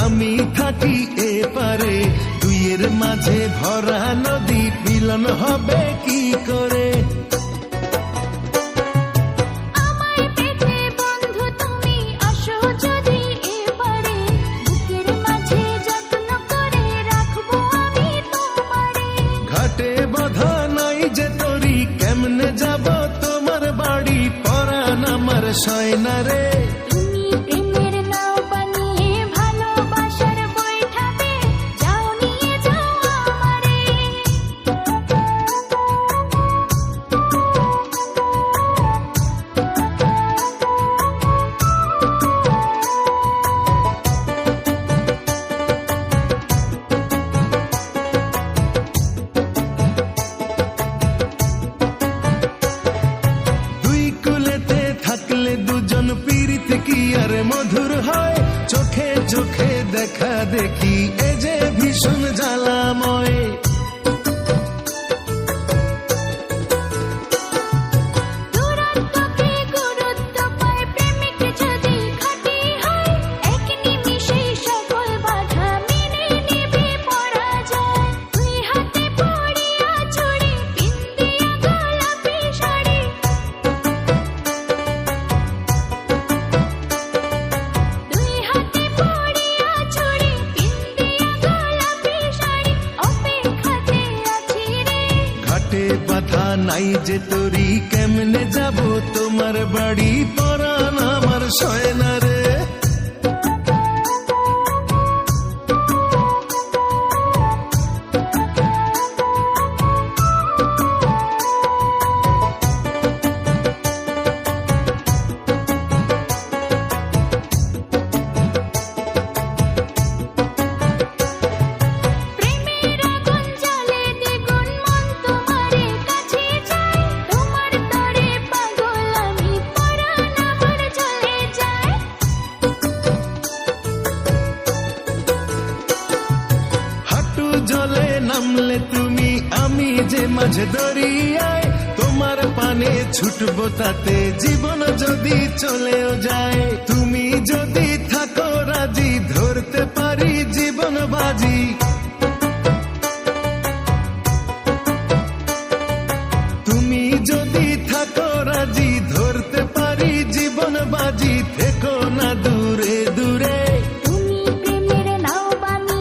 আমি থাকি এপারে, দুইয়ের মাঝে ভরা নদী, মিলন হবে কি করে? ঘাটে বাঁধা নাই যে তরি, কেমনে যাব তোমার বাড়ি? পরাণ আমার সয়না রে। দুজন পীড়িত কি আর মধুর হয়, চোখে চোখে দেখা দেখি এ যে ভীষণ জ্বালাময়। বাধা নাই যে তরি, কেমনে যাব তোমার বাড়ি? পরাণ আমার সয়না রে। জলে নামলে তুমি, আমি যে মাঝে দরিয়ায়, তোমার পানে ছুটবো তাতে জীবন যদি চলেও যায়। তুমি যদি থাকো রাজি, ধরতে পারি জীবন বাজি।